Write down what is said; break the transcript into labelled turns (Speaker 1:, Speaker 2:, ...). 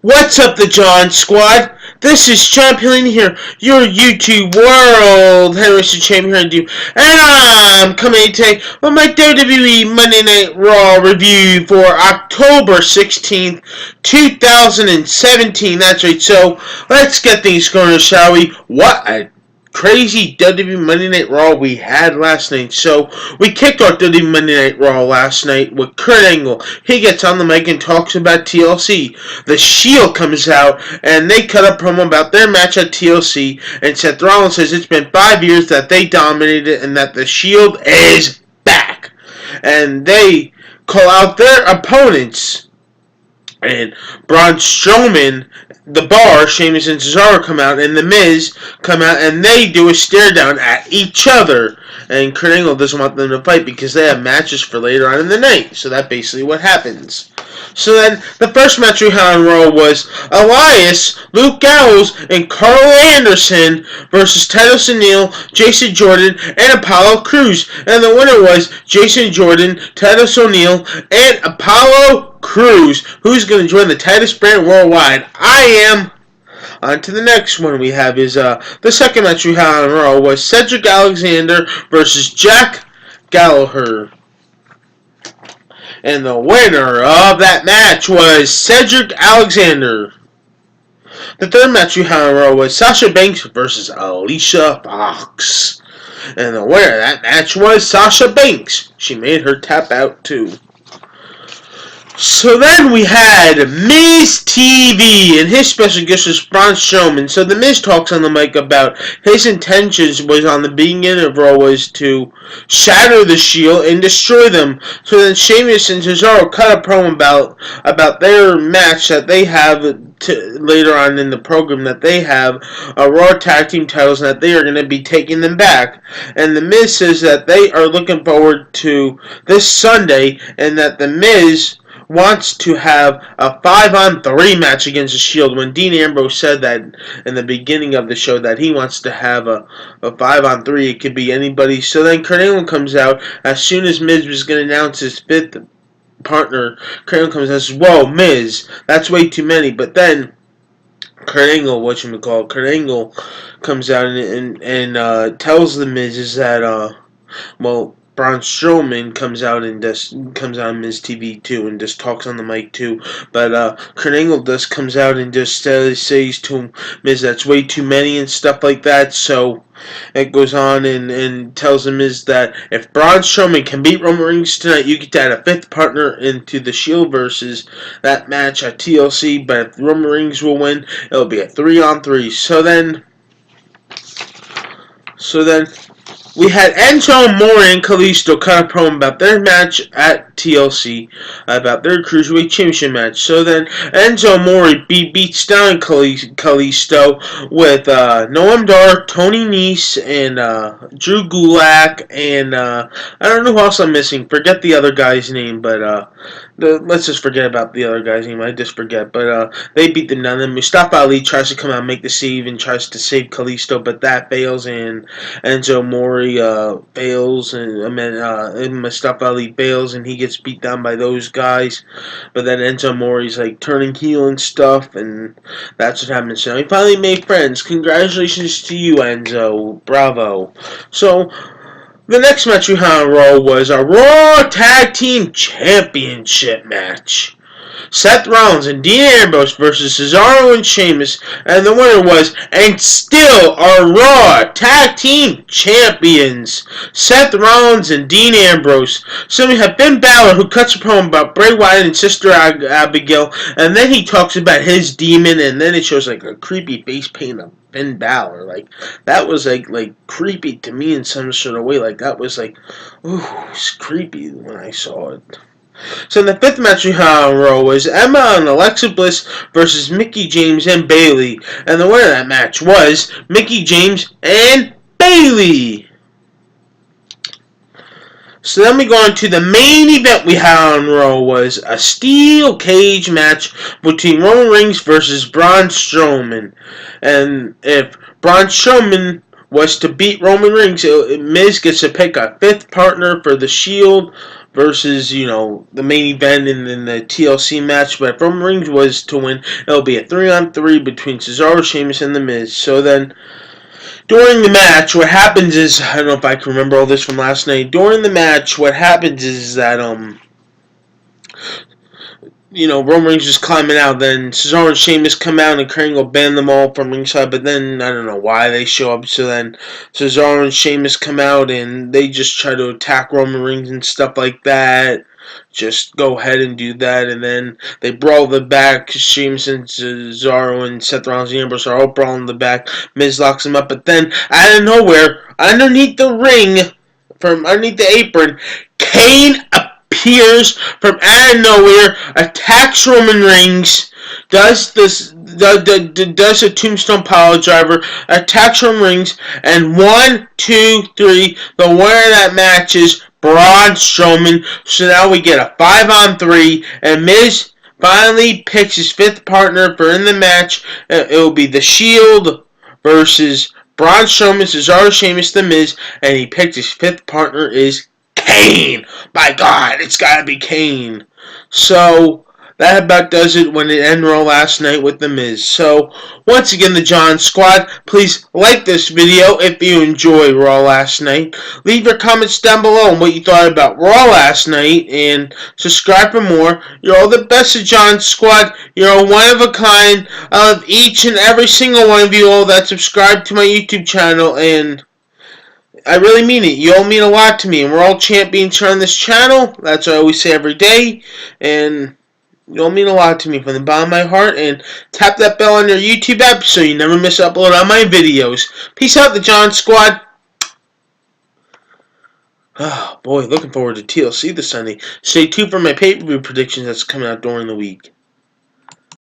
Speaker 1: What's up, the John Squad? This is Champion here, your YouTube World Heavyweight Champion here, and I'm coming today with my WWE Monday Night Raw review for October 16th, 2017. That's right, so let's get things going, shall we? What a crazy WWE Monday Night Raw we had last night. So we kicked off WWE Monday Night Raw last night with Kurt Angle. He gets on the mic and talks about TLC. The Shield comes out and they cut a promo about their match at TLC, and Seth Rollins says it's been 5 years that they dominated and that the Shield is back. And they call out their opponents. And Braun Strowman, The Bar, Sheamus and Cesaro come out, and The Miz come out, and they do a stare down at each other. And Kurt Angle doesn't want them to fight because they have matches for later on in the night. So that's basically what happens. So then, the first match we had on Raw was Elias, Luke Gallows, and Carl Anderson versus Titus O'Neil, Jason Jordan, and Apollo Crews. And the winner was Jason Jordan, Titus O'Neil, and Apollo Crews. Who's going to join the Titus brand worldwide? I am. On to the next one we have is the second match we had on Raw was Cedric Alexander versus Jack Gallagher. And the winner of that match was Cedric Alexander. The third match we had on Raw was Sasha Banks versus Alicia Fox. And the winner of that match was Sasha Banks. She made her tap out too. So then we had Miz TV, and his special guest was Braun Strowman. So the Miz talks on the mic about his intentions was on the beginning of Raw was to shatter the Shield and destroy them. So then Sheamus and Cesaro cut a promo about their match that they have later on in the program, that they have a Raw Tag Team titles and that they are going to be taking them back. And the Miz says that they are looking forward to this Sunday, and that the Miz wants to have a 5-on-3 match against the Shield, when Dean Ambrose said that in the beginning of the show that he wants to have a 5-on-3. It could be anybody. So then Kurt Angle comes out as soon as Miz was going to announce his fifth partner. Kurt Angle comes out and says, "Whoa, Miz, that's way too many." But then Kurt Angle comes out and tells the Miz is that Braun Strowman comes out on Miz TV too and just talks on the mic too. But Kurt Angle just comes out and just says to Miz that's way too many and stuff like that. So it goes on and tells him is that if Braun Strowman can beat Roman Reigns tonight, you get to add a fifth partner into the Shield versus that match at TLC. But if Roman Reigns will win, it'll be a 3-on-3. So then we had Enzo Amore and Kalisto cut a promo about their match at TLC, about their Cruiserweight Championship match. So then Enzo Amore beats down Kalisto with Noam Dar, Tony Nese, and Drew Gulak, and I don't know who else I'm missing. Forget the other guy's name, but let's just forget about the other guy's name. I just forget. But they beat them down. Then Mustafa Ali tries to come out and make the save and tries to save Kalisto, but that fails, and Enzo Amore fails, and Mustafa Ali fails, and he gets beat down by those guys. But then Enzo Amore's like turning heel and stuff, and that's what happens. So he finally made friends. Congratulations to you, Enzo. Bravo. So the next match we had on Raw was a Raw Tag Team Championship match. Seth Rollins and Dean Ambrose versus Cesaro and Sheamus, and the winner was, and still our Raw Tag Team Champions, Seth Rollins and Dean Ambrose. So we have Finn Balor, who cuts a promo about Bray Wyatt and Sister Abigail, and then he talks about his demon, and then it shows like a creepy face paint of Finn Balor. Like that was like creepy to me in some sort of way. Like that was like, ooh, it's creepy when I saw it. So in the fifth match we had on Raw was Emma and Alexa Bliss versus Mickie James and Bayley. And the winner of that match was Mickie James and Bayley. So then we go on to the main event we had on Raw was a steel cage match between Roman Reigns versus Braun Strowman. And if Braun Strowman was to beat Roman Reigns, Miz gets to pick a fifth partner for the Shield versus, the main event and then the TLC match. But if Roman Reigns was to win, it'll be a 3-on-3 between Cesaro, Sheamus, and The Miz. So then, during the match, what happens is, I don't know if I can remember all this from last night. During the match, what happens is that, Roman Reigns is climbing out. Then Cesaro and Sheamus come out and Kurt Angle ban them all from ringside. But then I don't know why they show up. So then Cesaro and Sheamus come out and they just try to attack Roman Reigns and stuff like that. Just go ahead and do that. And then they brawl the back. Sheamus and Cesaro and Seth Rollins and Ambrose are all brawling the back. Miz locks him up. But then out of nowhere, underneath the ring, from underneath the apron, Kane appears from out of nowhere, attacks Roman Reigns, does a tombstone pile driver, attacks Roman Reigns, and 1, 2, 3, the winner of that match is Braun Strowman. So now we get a 5-on-3, and Miz finally picks his fifth partner for in the match. It will be The Shield versus Braun Strowman, Cesaro, Sheamus, The Miz, and he picked his fifth partner is Kane! My God, it's gotta be Kane. So, that about does it when it ended Raw last night with The Miz. So, once again, the John Squad, please like this video if you enjoyed Raw last night. Leave your comments down below on what you thought about Raw last night, and subscribe for more. You're all the best of John Squad. You're one of a kind. I love each and every single one of you all that subscribe to my YouTube channel, and I really mean it. You all mean a lot to me, and we're all champions here on this channel. That's what I always say every day, and you all mean a lot to me from the bottom of my heart. And tap that bell on your YouTube app so you never miss an upload on my videos. Peace out, the John Squad. Oh boy, looking forward to TLC this Sunday. Stay tuned for my pay-per-view predictions that's coming out during the week.